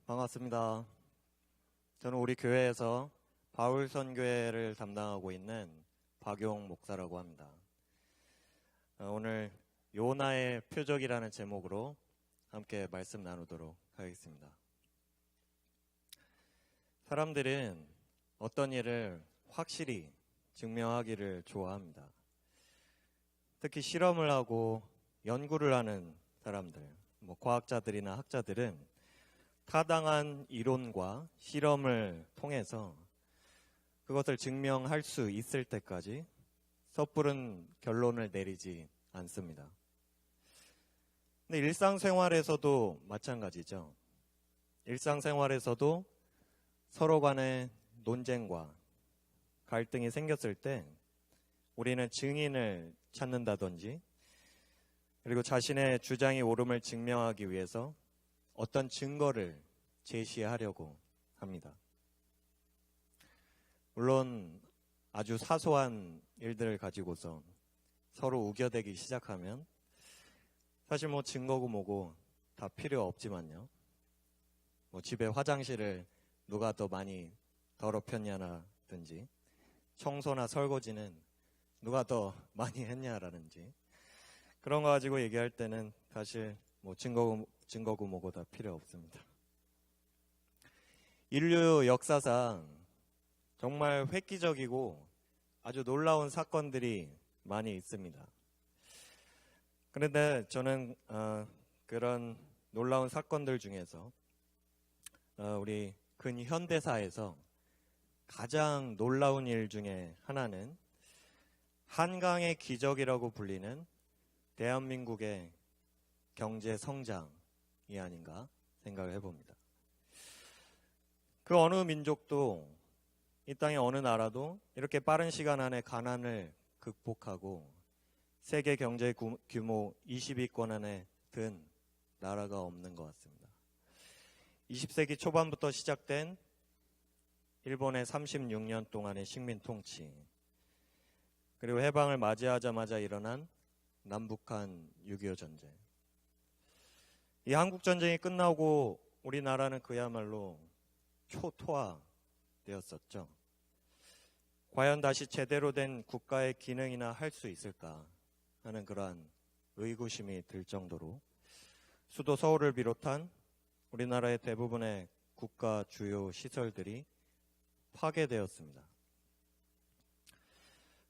반갑습니다. 저는 우리 교회에서 바울 선교회를 담당하고 있는 박용 목사라고 합니다. 오늘 요나의 표적이라는 제목으로 함께 말씀 나누도록 하겠습니다. 사람들은 어떤 일을 확실히 증명하기를 좋아합니다. 특히 실험을 하고 연구를 하는 사람들, 과학자들이나 학자들은 타당한 이론과 실험을 통해서 그것을 증명할 수 있을 때까지 섣부른 결론을 내리지 않습니다. 근데 일상생활에서도 마찬가지죠. 일상생활에서도 서로 간의 논쟁과 갈등이 생겼을 때 우리는 증인을 찾는다든지, 그리고 자신의 주장이 옳음을 증명하기 위해서 어떤 증거를 제시하려고 합니다. 물론 아주 사소한 일들을 가지고서 서로 우겨대기 시작하면 사실 증거고 뭐고 다 필요 없지만요. 집에 화장실을 누가 더 많이 더럽혔냐라든지, 청소나 설거지는 누가 더 많이 했냐라든지, 그런 거 가지고 얘기할 때는 사실 증거고 뭐고 다 필요 없습니다. 인류 역사상 정말 획기적이고 아주 놀라운 사건들이 많이 있습니다. 그런데 저는 그런 놀라운 사건들 중에서 우리 근현대사에서 가장 놀라운 일 중에 하나는 한강의 기적이라고 불리는 대한민국의 경제 성장이 아닌가 생각을 해봅니다. 그 어느 민족도, 이 땅의 어느 나라도 이렇게 빠른 시간 안에 가난을 극복하고 세계 경제 규모 20위권 안에 든 나라가 없는 것 같습니다. 20세기 초반부터 시작된 일본의 36년 동안의 식민 통치, 그리고 해방을 맞이하자마자 일어난 남북한 6.25 전쟁. 이 한국전쟁이 끝나고 우리나라는 그야말로 초토화되었었죠. 과연 다시 제대로 된 국가의 기능이나 할 수 있을까 하는 그러한 의구심이 들 정도로 수도 서울을 비롯한 우리나라의 대부분의 국가 주요 시설들이 파괴되었습니다.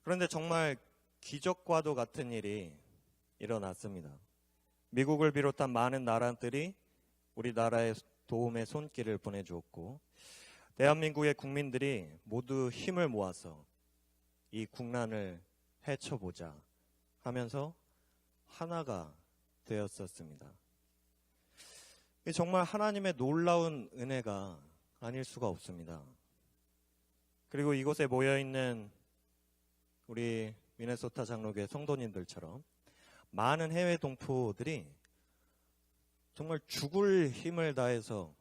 그런데 정말 기적과도 같은 일이 일어났습니다. 미국을 비롯한 많은 나라들이 우리나라에 도움의 손길을 보내주었고, 대한민국의 국민들이 모두 힘을 모아서 이 국난을 헤쳐보자 하면서 하나가 되었었습니다. 정말 하나님의 놀라운 은혜가 아닐 수가 없습니다. 그리고 이곳에 모여있는 우리 미네소타 장로교회 성도님들처럼 많은 해외 동포들이 정말 죽을 힘을 다해서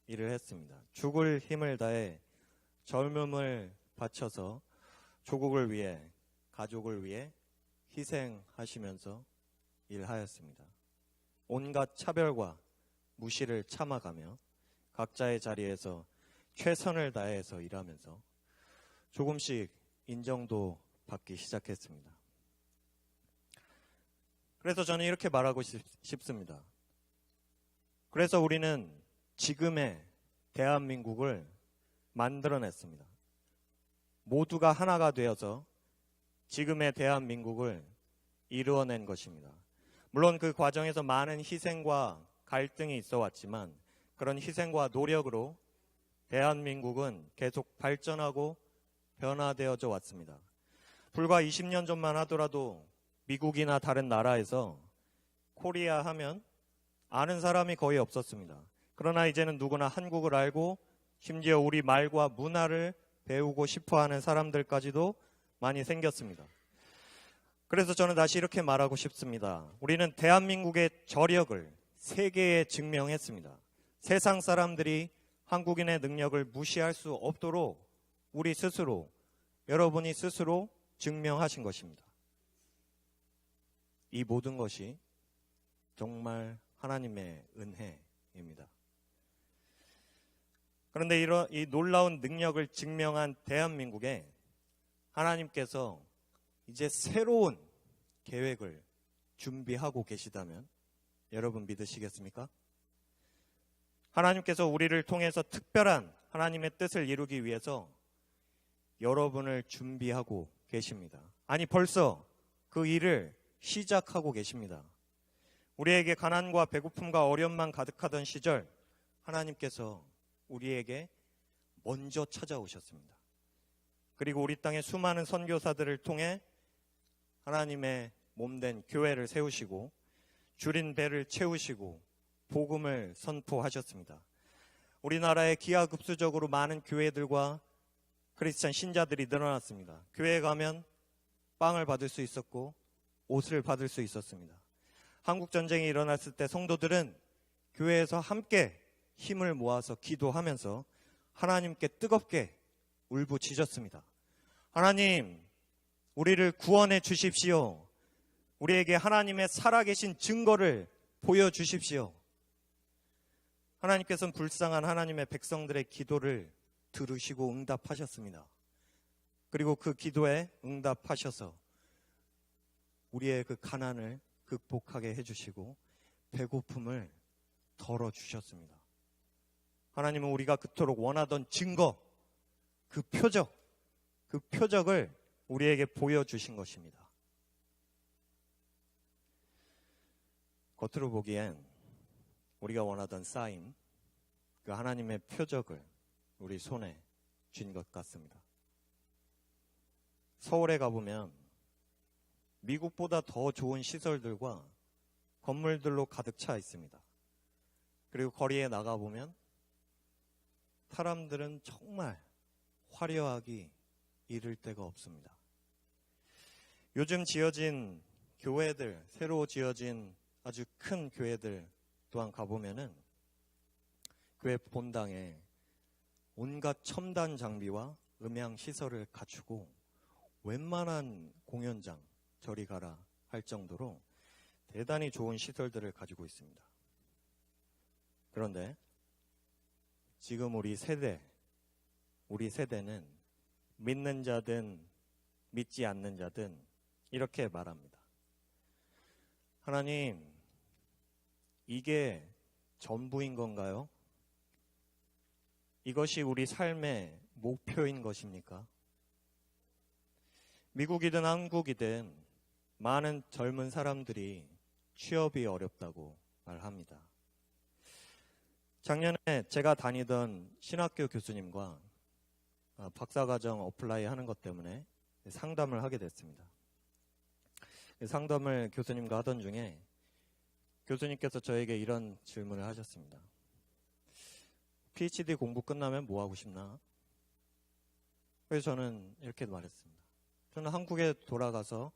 일을 했습니다. 죽을 힘을 다해 젊음을 바쳐서 조국을 위해, 가족을 위해 희생하시면서 일하였습니다. 온갖 차별과 무시를 참아가며 각자의 자리에서 최선을 다해서 일하면서 조금씩 인정도 받기 시작했습니다. 그래서 저는 이렇게 말하고 싶습니다. 그래서 우리는 지금의 대한민국을 만들어냈습니다. 모두가 하나가 되어서 지금의 대한민국을 이루어낸 것입니다. 물론 그 과정에서 많은 희생과 갈등이 있어 왔지만 그런 희생과 노력으로 대한민국은 계속 발전하고 변화되어져 왔습니다. 불과 20년 전만 하더라도 미국이나 다른 나라에서 코리아 하면 아는 사람이 거의 없었습니다. 그러나 이제는 누구나 한국을 알고 심지어 우리 말과 문화를 배우고 싶어하는 사람들까지도 많이 생겼습니다. 그래서 저는 다시 이렇게 말하고 싶습니다. 우리는 대한민국의 저력을 세계에 증명했습니다. 세상 사람들이 한국인의 능력을 무시할 수 없도록 우리 스스로, 여러분이 스스로 증명하신 것입니다. 이 모든 것이 정말 하나님의 은혜입니다. 그런데 이 놀라운 능력을 증명한 대한민국에 하나님께서 이제 새로운 계획을 준비하고 계시다면 여러분 믿으시겠습니까? 하나님께서 우리를 통해서 특별한 하나님의 뜻을 이루기 위해서 여러분을 준비하고 계십니다. 아니, 벌써 그 일을 시작하고 계십니다. 우리에게 가난과 배고픔과 어려움만 가득하던 시절 하나님께서 우리에게 먼저 찾아오셨습니다. 그리고 우리 땅의 수많은 선교사들을 통해 하나님의 몸된 교회를 세우시고 줄인 배를 채우시고 복음을 선포하셨습니다. 우리나라에 기하급수적으로 많은 교회들과 크리스찬 신자들이 늘어났습니다. 교회에 가면 빵을 받을 수 있었고 옷을 받을 수 있었습니다. 한국전쟁이 일어났을 때 성도들은 교회에서 함께 힘을 모아서 기도하면서 하나님께 뜨겁게 울부짖었습니다. 하나님, 우리를 구원해 주십시오. 우리에게 하나님의 살아계신 증거를 보여주십시오. 하나님께서는 불쌍한 하나님의 백성들의 기도를 들으시고 응답하셨습니다. 그리고 그 기도에 응답하셔서 우리의 그 가난을 극복하게 해주시고 배고픔을 덜어주셨습니다. 하나님은 우리가 그토록 원하던 증거, 그 표적을 우리에게 보여주신 것입니다. 겉으로 보기엔 우리가 원하던 사인, 그 하나님의 표적을 우리 손에 쥔 것 같습니다. 서울에 가보면 미국보다 더 좋은 시설들과 건물들로 가득 차 있습니다. 그리고 거리에 나가보면 사람들은 정말 화려하기 이를 데가 없습니다. 요즘 지어진 교회들, 새로 지어진 아주 큰 교회들 또한 가보면은 교회 본당에 온갖 첨단 장비와 음향 시설을 갖추고 웬만한 공연장 저리 가라 할 정도로 대단히 좋은 시설들을 가지고 있습니다. 그런데 지금 우리 세대는 믿는 자든 믿지 않는 자든 이렇게 말합니다. 하나님, 이게 전부인 건가요? 이것이 우리 삶의 목표인 것입니까? 미국이든 한국이든 많은 젊은 사람들이 취업이 어렵다고 말합니다. 작년에 제가 다니던 신학교 교수님과 박사과정 어플라이 하는 것 때문에 상담을 하게 됐습니다. 상담을 교수님과 하던 중에 교수님께서 저에게 이런 질문을 하셨습니다. PhD 공부 끝나면 뭐 하고 싶나? 그래서 저는 이렇게 말했습니다. 저는 한국에 돌아가서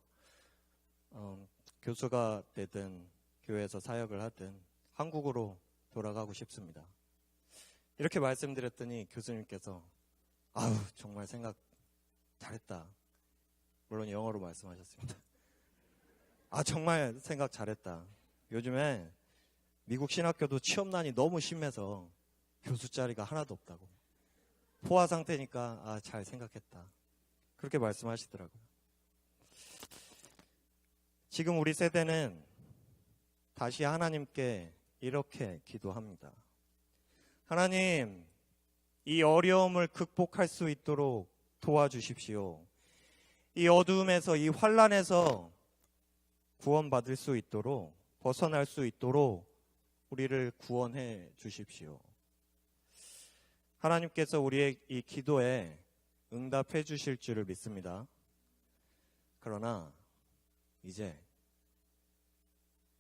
교수가 되든 교회에서 사역을 하든 한국으로 돌아가고 싶습니다. 이렇게 말씀드렸더니 교수님께서 아우, 정말 생각 잘했다. 물론 영어로 말씀하셨습니다. 아, 정말 생각 잘했다. 요즘에 미국 신학교도 취업난이 너무 심해서 교수 자리가 하나도 없다고. 포화 상태니까 잘 생각했다. 그렇게 말씀하시더라고요. 지금 우리 세대는 다시 하나님께 이렇게 기도합니다. 하나님, 이 어려움을 극복할 수 있도록 도와주십시오. 이 어두움에서, 이 환난에서 구원받을 수 있도록, 벗어날 수 있도록 우리를 구원해 주십시오. 하나님께서 우리의 이 기도에 응답해 주실 줄을 믿습니다. 그러나 이제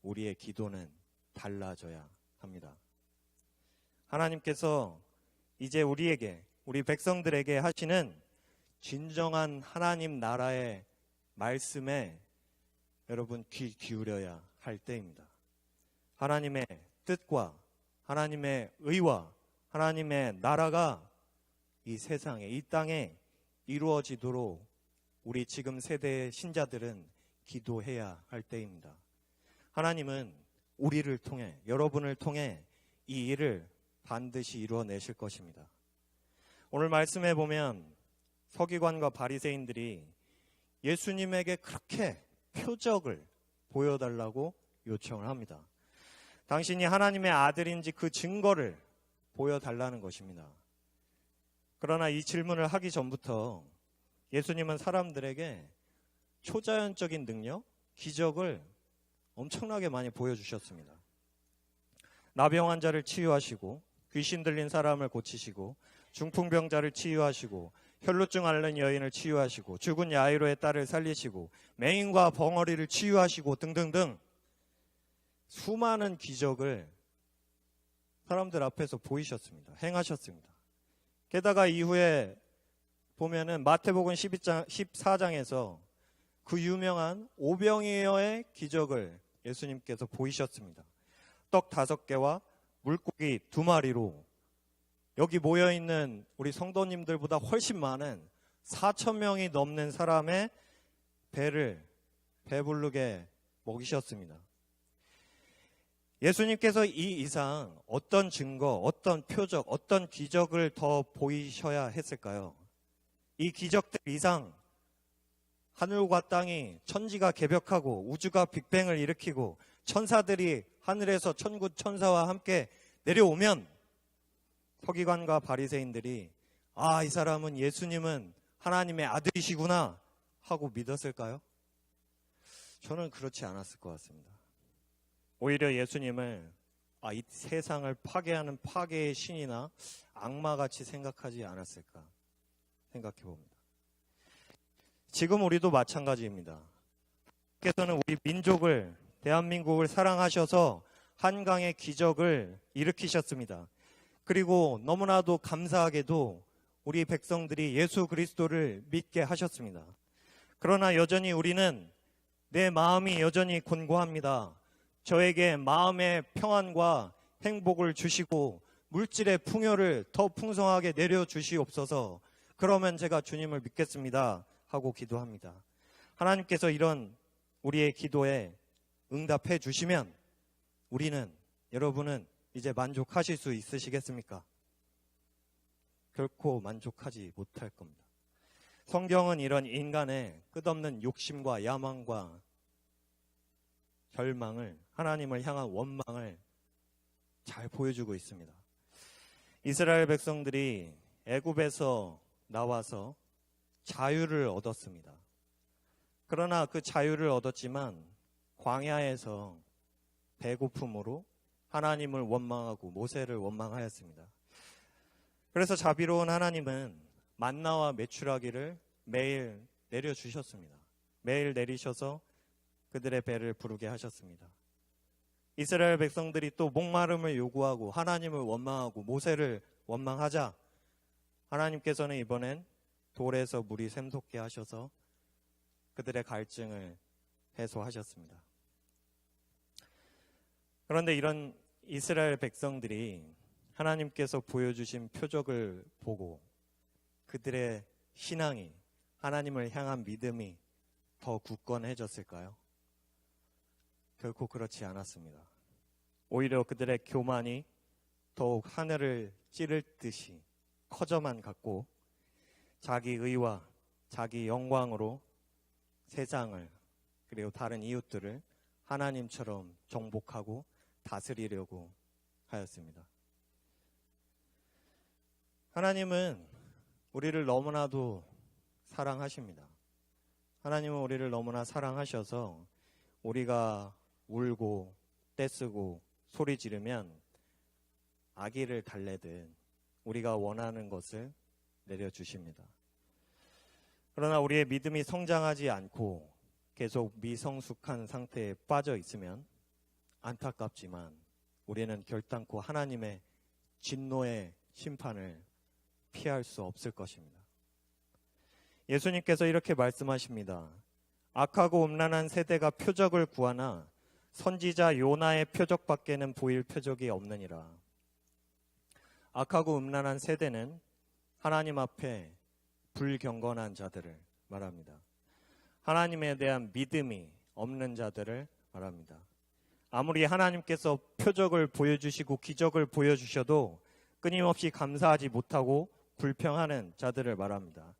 우리의 기도는 달라져야 합니다. 하나님께서 이제 우리 백성들에게 하시는 진정한 하나님 나라의 말씀에 여러분 귀 기울여야 할 때입니다. 하나님의 뜻과 하나님의 의와 하나님의 나라가 이 세상에, 이 땅에 이루어지도록 우리 지금 세대의 신자들은 기도해야 할 때입니다. 하나님은 우리를 통해, 여러분을 통해 이 일을 반드시 이루어내실 것입니다. 오늘 말씀해 보면 서기관과 바리새인들이 예수님에게 그렇게 표적을 보여달라고 요청을 합니다. 당신이 하나님의 아들인지 그 증거를 보여달라는 것입니다. 그러나 이 질문을 하기 전부터 예수님은 사람들에게 초자연적인 능력, 기적을 엄청나게 많이 보여주셨습니다. 나병 환자를 치유하시고, 귀신 들린 사람을 고치시고, 중풍병자를 치유하시고, 혈루증 앓는 여인을 치유하시고, 죽은 야이로의 딸을 살리시고, 맹인과 벙어리를 치유하시고 등등등 수많은 기적을 사람들 앞에서 보이셨습니다. 행하셨습니다. 게다가 이후에 보면은 마태복음 14장에서 그 유명한 오병이어의 기적을 예수님께서 보이셨습니다. 떡 5개와 물고기 2마리로 여기 모여있는 우리 성도님들보다 훨씬 많은 4,000명이 넘는 사람의 배를 배부르게 먹이셨습니다. 예수님께서 이 이상 어떤 증거, 어떤 표적, 어떤 기적을 더 보이셔야 했을까요? 이 기적들 이상 하늘과 땅이 천지가 개벽하고 우주가 빅뱅을 일으키고 천사들이 하늘에서 천군 천사와 함께 내려오면 서기관과 바리새인들이 이 사람은 예수님은 하나님의 아들이시구나 하고 믿었을까요? 저는 그렇지 않았을 것 같습니다. 오히려 예수님을 이 세상을 파괴하는 파괴의 신이나 악마같이 생각하지 않았을까 생각해 봅니다. 지금 우리도 마찬가지입니다. 하나님께서는 우리 민족을, 대한민국을 사랑하셔서 한강의 기적을 일으키셨습니다. 그리고 너무나도 감사하게도 우리 백성들이 예수 그리스도를 믿게 하셨습니다. 그러나 여전히 우리는 내 마음이 여전히 곤고합니다. 저에게 마음의 평안과 행복을 주시고 물질의 풍요를 더 풍성하게 내려주시옵소서. 그러면 제가 주님을 믿겠습니다 하고 기도합니다. 하나님께서 이런 우리의 기도에 응답해 주시면 여러분은 이제 만족하실 수 있으시겠습니까? 결코 만족하지 못할 겁니다. 성경은 이런 인간의 끝없는 욕심과 야망과 절망을, 하나님을 향한 원망을 잘 보여주고 있습니다. 이스라엘 백성들이 애굽에서 나와서 자유를 얻었습니다. 그러나 그 자유를 얻었지만 광야에서 배고픔으로 하나님을 원망하고 모세를 원망하였습니다. 그래서 자비로운 하나님은 만나와 메추라기를 매일 내려주셨습니다. 매일 내리셔서 그들의 배를 부르게 하셨습니다. 이스라엘 백성들이 또 목마름을 요구하고 하나님을 원망하고 모세를 원망하자 하나님께서는 이번엔 돌에서 물이 샘솟게 하셔서 그들의 갈증을 해소하셨습니다. 그런데 이런 이스라엘 백성들이 하나님께서 보여주신 표적을 보고 그들의 신앙이, 하나님을 향한 믿음이 더 굳건해졌을까요? 결코 그렇지 않았습니다. 오히려 그들의 교만이 더욱 하늘을 찌를 듯이 커져만 갔고 자기 의와 자기 영광으로 세상을 그리고 다른 이웃들을 하나님처럼 정복하고 다스리려고 하였습니다. 하나님은 우리를 너무나도 사랑하십니다. 하나님은 우리를 너무나 사랑하셔서 우리가 울고 떼쓰고 소리 지르면 아기를 달래듯 우리가 원하는 것을 내려주십니다. 그러나 우리의 믿음이 성장하지 않고 계속 미성숙한 상태에 빠져 있으면 안타깝지만 우리는 결단코 하나님의 진노의 심판을 피할 수 없을 것입니다. 예수님께서 이렇게 말씀하십니다. 악하고 음란한 세대가 표적을 구하나 선지자 요나의 표적밖에는 보일 표적이 없느니라. 악하고 음란한 세대는 하나님 앞에 불경건한 자들을 말합니다. 하나님에 대한 믿음이 없는 자들을 말합니다. 아무리 하나님께서 표적을 보여주시고 기적을 보여주셔도 끊임없이 감사하지 못하고 불평하는 자들을 말합니다.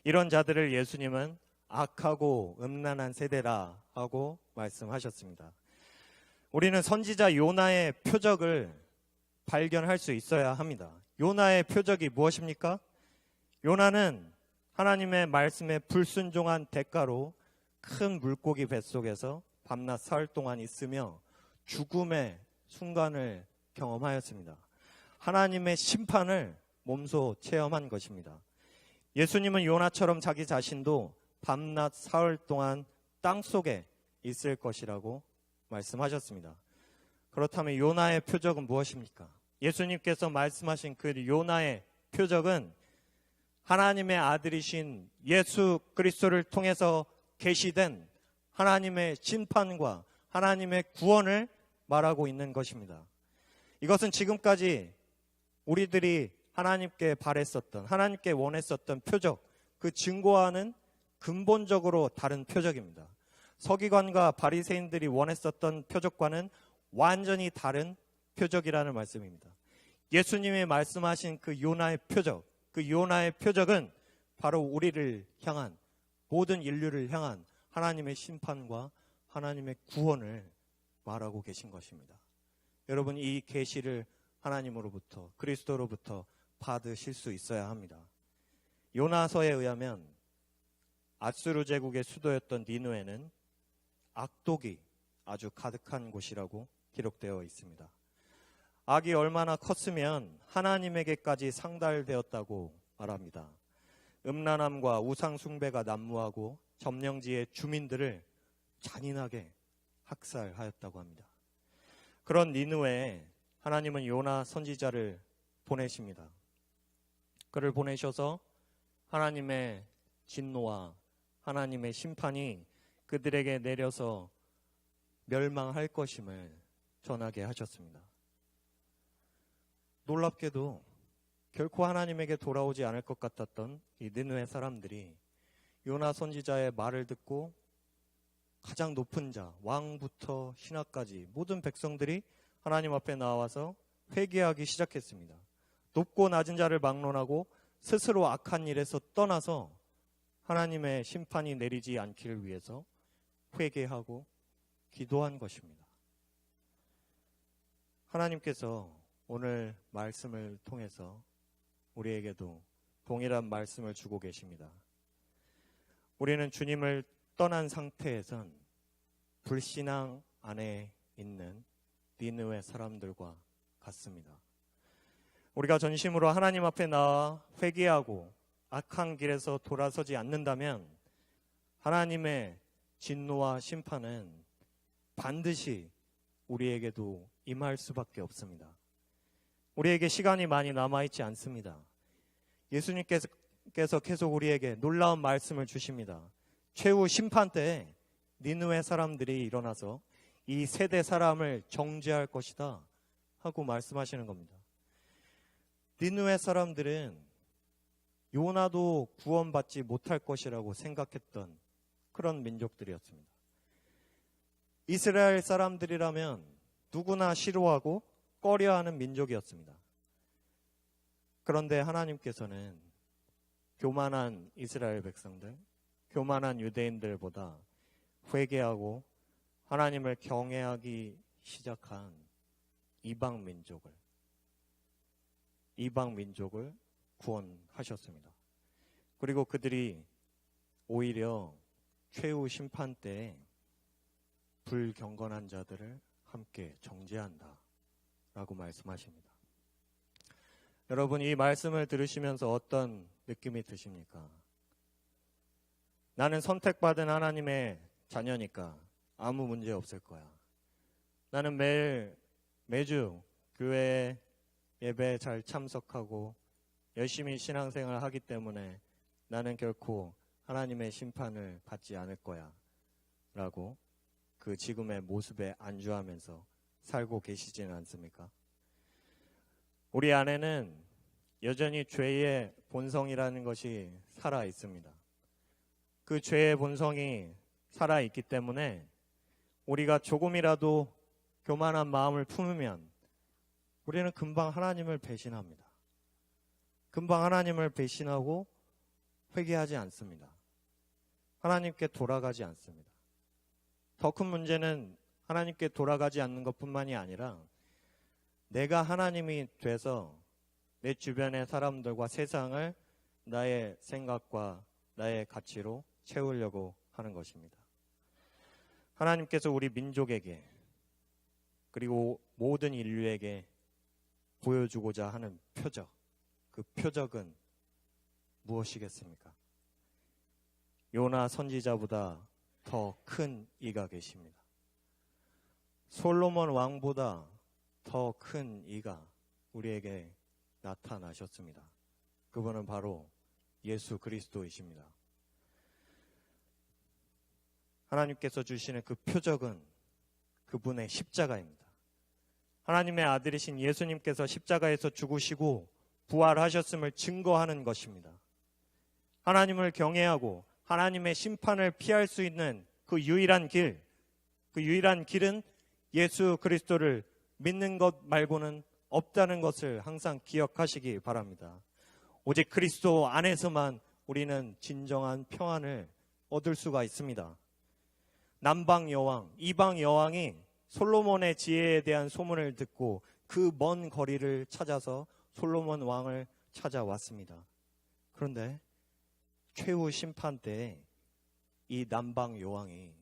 이런 자들을 예수님은 악하고 음란한 세대라 하고 말씀하셨습니다. 우리는 선지자 요나의 표적을 발견할 수 있어야 합니다. 요나의 표적이 무엇입니까? 요나는 하나님의 말씀에 불순종한 대가로 큰 물고기 뱃속에서 밤낮 사흘 동안 있으며 죽음의 순간을 경험하였습니다. 하나님의 심판을 몸소 체험한 것입니다. 예수님은 요나처럼 자기 자신도 밤낮 사흘 동안 땅속에 있을 것이라고 말씀하셨습니다. 그렇다면 요나의 표적은 무엇입니까? 예수님께서 말씀하신 그 요나의 표적은 하나님의 아들이신 예수 그리스도를 통해서 계시된 하나님의 심판과 하나님의 구원을 말하고 있는 것입니다. 이것은 지금까지 우리들이 하나님께 바랬었던, 하나님께 원했었던 표적, 그 증거와는 근본적으로 다른 표적입니다. 서기관과 바리새인들이 원했었던 표적과는 완전히 다른 표적이라는 말씀입니다. 예수님이 말씀하신 그 요나의 표적, 그 요나의 표적은 바로 우리를 향한, 모든 인류를 향한 하나님의 심판과 하나님의 구원을 말하고 계신 것입니다. 여러분, 이 계시를 하나님으로부터, 그리스도로부터 받으실 수 있어야 합니다. 요나서에 의하면 아수르 제국의 수도였던 니느웨는 악독이 아주 가득한 곳이라고 기록되어 있습니다. 악이 얼마나 컸으면 하나님에게까지 상달되었다고 말합니다. 음란함과 우상 숭배가 난무하고 점령지의 주민들을 잔인하게 학살하였다고 합니다. 그런 니느웨에 하나님은 요나 선지자를 보내십니다. 그를 보내셔서 하나님의 진노와 하나님의 심판이 그들에게 내려서 멸망할 것임을 전하게 하셨습니다. 놀랍게도 결코 하나님에게 돌아오지 않을 것 같았던 이 니느웨 사람들이 요나 선지자의 말을 듣고 가장 높은 자, 왕부터 신하까지 모든 백성들이 하나님 앞에 나와서 회개하기 시작했습니다. 높고 낮은 자를 막론하고 스스로 악한 일에서 떠나서 하나님의 심판이 내리지 않기를 위해서 회개하고 기도한 것입니다. 하나님께서 오늘 말씀을 통해서 우리에게도 동일한 말씀을 주고 계십니다. 우리는 주님을 떠난 상태에선 불신앙 안에 있는 니느웨 사람들과 같습니다. 우리가 전심으로 하나님 앞에 나와 회개하고 악한 길에서 돌아서지 않는다면 하나님의 진노와 심판은 반드시 우리에게도 임할 수밖에 없습니다. 우리에게 시간이 많이 남아있지 않습니다. 예수님께서 계속 우리에게 놀라운 말씀을 주십니다. 최후 심판 때에 니느웨 사람들이 일어나서 이 세대 사람을 정죄할 것이다 하고 말씀하시는 겁니다. 니느웨 사람들은 요나도 구원받지 못할 것이라고 생각했던 그런 민족들이었습니다. 이스라엘 사람들이라면 누구나 싫어하고 꺼려하는 민족이었습니다. 그런데 하나님께서는 교만한 이스라엘 백성들, 교만한 유대인들보다 회개하고 하나님을 경외하기 시작한 이방 민족을 구원하셨습니다. 그리고 그들이 오히려 최후 심판 때에 불경건한 자들을 함께 정죄한다 라고 말씀하십니다. 여러분, 이 말씀을 들으시면서 어떤 느낌이 드십니까? 나는 선택받은 하나님의 자녀니까 아무 문제 없을 거야. 나는 매주 교회 예배에 잘 참석하고 열심히 신앙생활을 하기 때문에 나는 결코 하나님의 심판을 받지 않을 거야 라고 그 지금의 모습에 안주하면서 살고 계시지는 않습니까? 우리 안에는 여전히 죄의 본성이라는 것이 살아 있습니다. 그 죄의 본성이 살아 있기 때문에 우리가 조금이라도 교만한 마음을 품으면 우리는 금방 하나님을 배신합니다. 금방 하나님을 배신하고 회개하지 않습니다. 하나님께 돌아가지 않습니다. 더 큰 문제는 하나님께 돌아가지 않는 것뿐만이 아니라 내가 하나님이 돼서 내 주변의 사람들과 세상을 나의 생각과 나의 가치로 채우려고 하는 것입니다. 하나님께서 우리 민족에게 그리고 모든 인류에게 보여주고자 하는 표적, 그 표적은 무엇이겠습니까? 요나 선지자보다 더 큰 이가 계십니다. 솔로몬 왕보다 더 큰 이가 우리에게 나타나셨습니다. 그분은 바로 예수 그리스도이십니다. 하나님께서 주시는 그 표적은 그분의 십자가입니다. 하나님의 아들이신 예수님께서 십자가에서 죽으시고 부활하셨음을 증거하는 것입니다. 하나님을 경외하고 하나님의 심판을 피할 수 있는 그 유일한 길, 그 유일한 길은 예수 그리스도를 믿는 것 말고는 없다는 것을 항상 기억하시기 바랍니다. 오직 그리스도 안에서만 우리는 진정한 평안을 얻을 수가 있습니다. 남방 여왕, 이방 여왕이 솔로몬의 지혜에 대한 소문을 듣고 그 먼 거리를 찾아서 솔로몬 왕을 찾아왔습니다. 그런데 최후 심판 때 이 남방 여왕이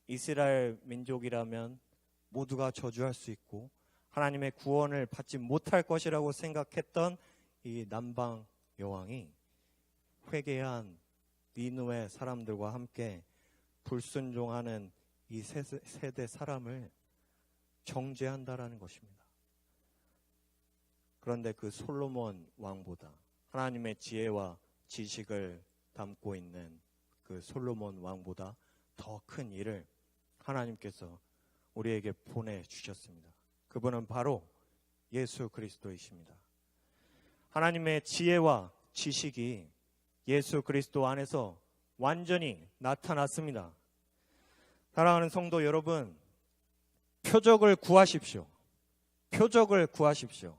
이스라엘 민족이라면 모두가 저주할 수 있고 하나님의 구원을 받지 못할 것이라고 생각했던 이 남방 여왕이 회개한 니느웨 사람들과 함께 불순종하는 이 세대 사람을 정죄한다라는 것입니다. 그런데 그 솔로몬 왕보다 하나님의 지혜와 지식을 담고 있는 그 솔로몬 왕보다 더 큰 일을 하나님께서 우리에게 보내주셨습니다. 그분은 바로 예수 그리스도이십니다. 하나님의 지혜와 지식이 예수 그리스도 안에서 완전히 나타났습니다. 사랑하는 성도 여러분, 표적을 구하십시오. 표적을 구하십시오.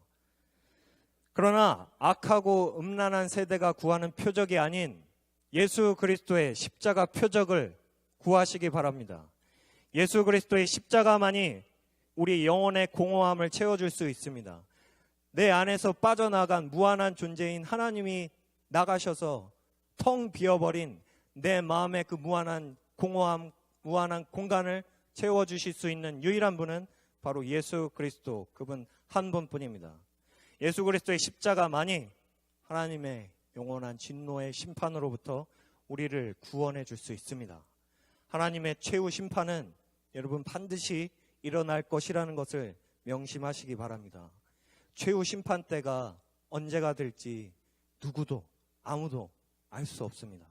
그러나 악하고 음란한 세대가 구하는 표적이 아닌 예수 그리스도의 십자가 표적을 구하시기 바랍니다. 예수 그리스도의 십자가만이 우리 영혼의 공허함을 채워줄 수 있습니다. 내 안에서 빠져나간 무한한 존재인 하나님이 나가셔서 텅 비어버린 내 마음의 그 무한한 공허함, 무한한 공간을 채워주실 수 있는 유일한 분은 바로 예수 그리스도, 그분 한 분뿐입니다. 예수 그리스도의 십자가만이 하나님의 영원한 진노의 심판으로부터 우리를 구원해 줄 수 있습니다. 하나님의 최후 심판은 여러분 반드시 일어날 것이라는 것을 명심하시기 바랍니다. 최후 심판 때가 언제가 될지 누구도 아무도 알 수 없습니다.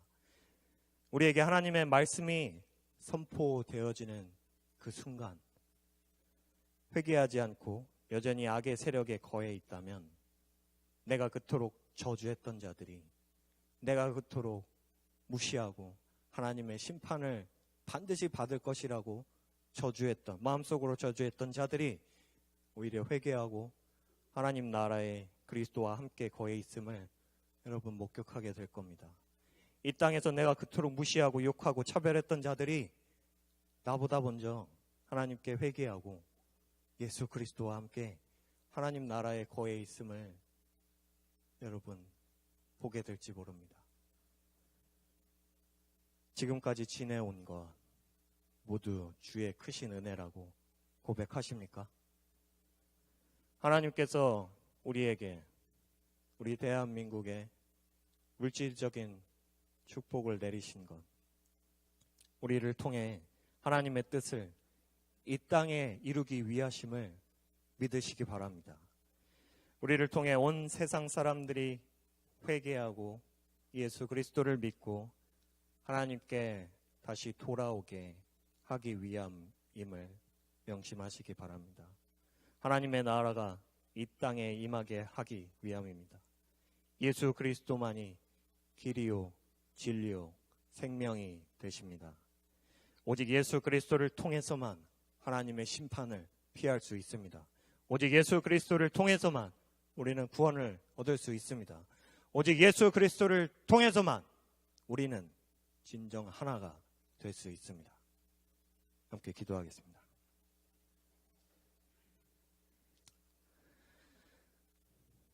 우리에게 하나님의 말씀이 선포되어지는 그 순간 회개하지 않고 여전히 악의 세력에 거해 있다면 내가 그토록 저주했던 자들이, 내가 그토록 무시하고 하나님의 심판을 반드시 받을 것이라고 저주했던, 마음속으로 저주했던 자들이 오히려 회개하고 하나님 나라의 그리스도와 함께 거해 있음을 여러분 목격하게 될 겁니다. 이 땅에서 내가 그토록 무시하고 욕하고 차별했던 자들이 나보다 먼저 하나님께 회개하고 예수 그리스도와 함께 하나님 나라에 거해 있음을 여러분 보게 될지 모릅니다. 지금까지 지내온 것 모두 주의 크신 은혜라고 고백하십니까? 하나님께서 우리에게, 우리 대한민국에 물질적인 축복을 내리신 것, 우리를 통해 하나님의 뜻을 이 땅에 이루기 위하심을 믿으시기 바랍니다. 우리를 통해 온 세상 사람들이 회개하고 예수 그리스도를 믿고 하나님께 다시 돌아오게 하기 위함임을 명심하시기 바랍니다. 하나님의 나라가 이 땅에 임하게 하기 위함입니다. 예수 그리스도만이 길이요 진리요 생명이 되십니다. 오직 예수 그리스도를 통해서만 하나님의 심판을 피할 수 있습니다. 오직 예수 그리스도를 통해서만 우리는 구원을 얻을 수 있습니다. 오직 예수 그리스도를 통해서만 우리는 진정 하나가 될 수 있습니다. 함께 기도하겠습니다.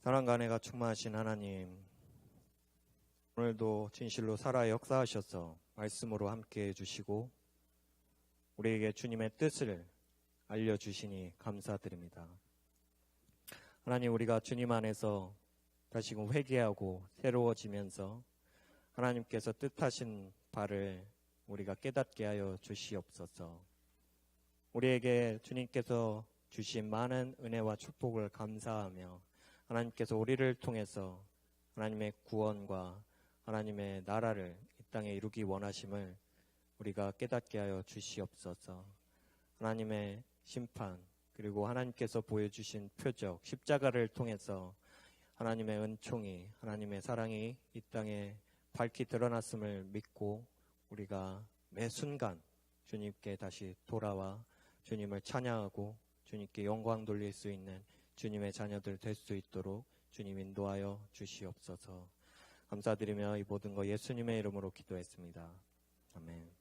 사랑과 은혜가 충만하신 하나님, 오늘도 진실로 살아 역사하셔서 말씀으로 함께 해주시고 우리에게 주님의 뜻을 알려주시니 감사드립니다. 하나님, 우리가 주님 안에서 다시금 회개하고 새로워지면서 하나님께서 뜻하신 바를 우리가 깨닫게 하여 주시옵소서. 우리에게 주님께서 주신 많은 은혜와 축복을 감사하며 하나님께서 우리를 통해서 하나님의 구원과 하나님의 나라를 이 땅에 이루기 원하심을 우리가 깨닫게 하여 주시옵소서. 하나님의 심판 그리고 하나님께서 보여주신 표적 십자가를 통해서 하나님의 은총이, 하나님의 사랑이 이 땅에 밝히 드러났음을 믿고 우리가 매 순간 주님께 다시 돌아와 주님을 찬양하고 주님께 영광 돌릴 수 있는 주님의 자녀들 될 수 있도록 주님 인도하여 주시옵소서. 감사드리며 이 모든 거 예수님의 이름으로 기도했습니다. 아멘.